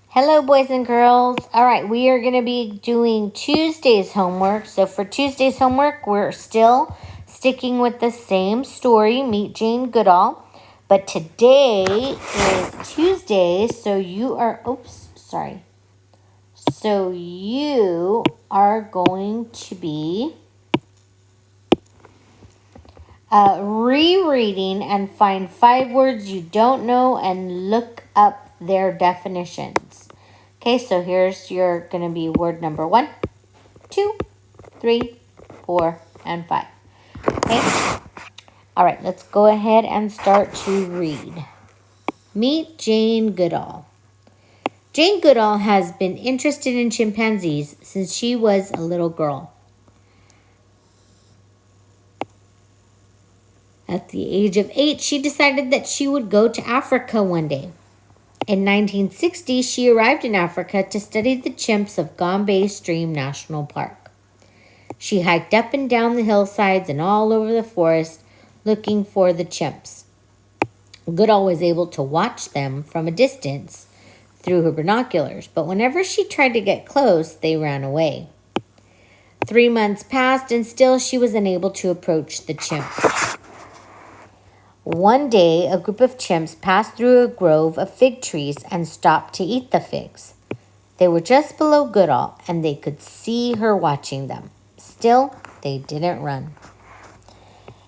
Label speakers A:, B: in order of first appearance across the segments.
A: Hello, boys and girls. All right, we are going to be doing Tuesday's homework. So for Tuesday's homework, we're still sticking with the same story, Meet Jane Goodall. But today is Tuesday, so you are, So you are going to be rereading and find 5 words you don't know and look up their definitions. Okay, so here's your going to be word number 1, 2, 3, 4, and 5. Okay? All right, let's go ahead and start to read. Meet Jane Goodall. Jane Goodall has been interested in chimpanzees since she was a little girl. At the age of 8, she decided that she would go to Africa one day. In 1960, she arrived in Africa to study the chimps of Gombe Stream National Park. She hiked up and down the hillsides and all over the forest looking for the chimps. Goodall was able to watch them from a distance through her binoculars, but whenever she tried to get close, they ran away. 3 months passed and still she was unable to approach the chimps. One day, a group of chimps passed through a grove of fig trees and stopped to eat the figs. They were just below Goodall, and they could see her watching them. Still, they didn't run.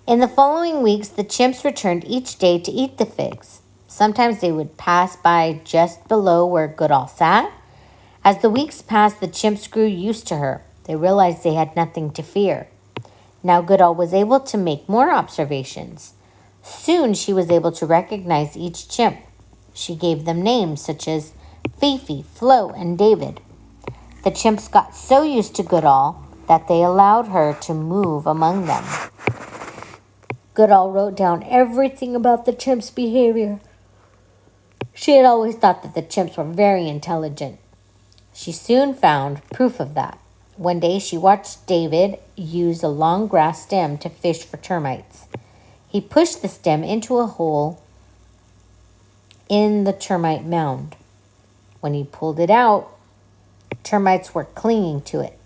A: In the following weeks, the chimps returned each day to eat the figs. Sometimes they would pass by just below where Goodall sat. As the weeks passed, the chimps grew used to her. They realized they had nothing to fear. Now Goodall was able to make more observations. Soon she was able to recognize each chimp. She gave them names such as Fifi, Flo, and David. The chimps got so used to Goodall that they allowed her to move among them. Goodall wrote down everything about the chimps' behavior. She had always thought that the chimps were very intelligent. She soon found proof of that. One day she watched David use a long grass stem to fish for termites. He pushed the stem into a hole in the termite mound. When he pulled it out, termites were clinging to it.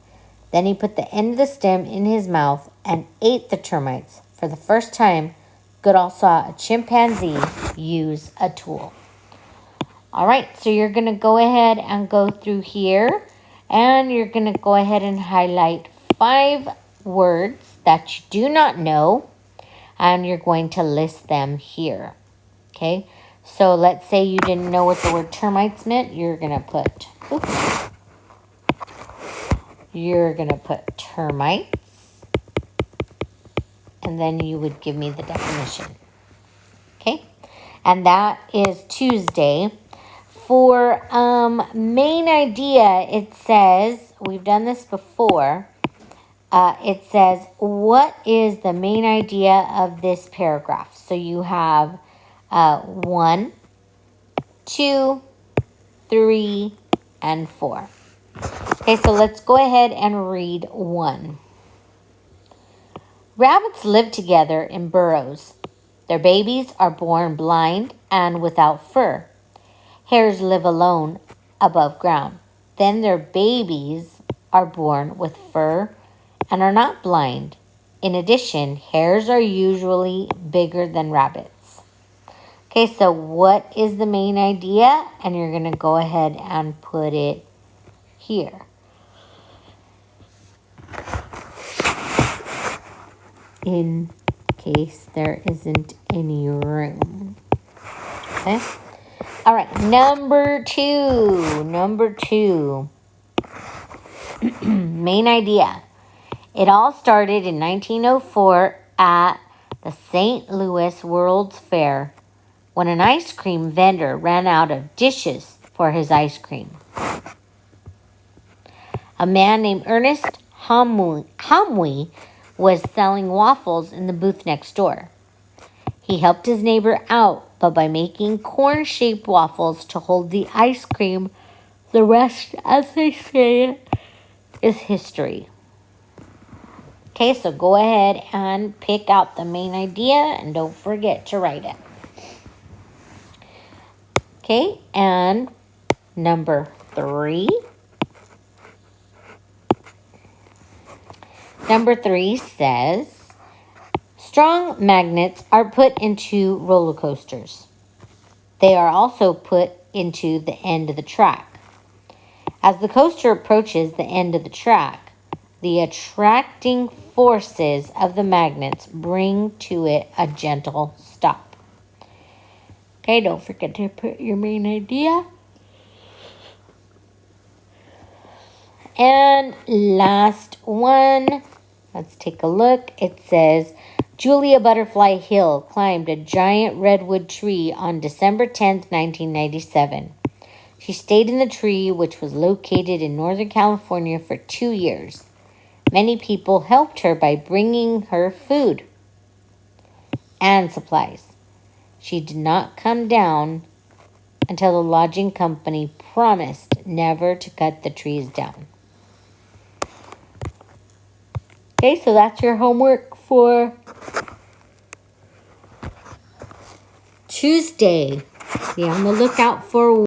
A: Then he put the end of the stem in his mouth and ate the termites. For the first time, Goodall saw a chimpanzee use a tool. All right, so you're going to go ahead and go through here, and you're going to go ahead and highlight 5 words that you do not know, and you're going to list them here. Okay, so let's say you didn't know what the word termites meant. You're going to put termites, and then you would give me the definition. Okay, and that is Tuesday. For main idea, it says, we've done this before, it says, what is the main idea of this paragraph? So you have 1, 2, 3, and 4. Okay, so let's go ahead and read 1. Rabbits live together in burrows. Their babies are born blind and without fur. Hares live alone above ground. Then their babies are born with fur and are not blind. In addition, hares are usually bigger than rabbits. Okay, so what is the main idea? And you're going to go ahead and put it here. In case there isn't any room. Okay. All right, number 2. Main idea. It all started in 1904 at the St. Louis World's Fair when an ice cream vendor ran out of dishes for his ice cream. A man named Ernest Hamwi was selling waffles in the booth next door. He helped his neighbor out, but by making corn-shaped waffles to hold the ice cream, the rest, as they say, is history. Okay, so go ahead and pick out the main idea and don't forget to write it. Okay, and Number 3. Number 3 says, strong magnets are put into roller coasters. They are also put into the end of the track. As the coaster approaches the end of the track, the attracting forces of the magnets bring to it a gentle stop. Okay, don't forget to put your main idea. And last one, let's take a look. It says, Julia Butterfly Hill climbed a giant redwood tree on December 10th, 1997. She stayed in the tree, which was located in Northern California, for 2 years. Many people helped her by bringing her food and supplies. She did not come down until the lodging company promised never to cut the trees down. Okay, so that's your homework for Tuesday. Be on the lookout for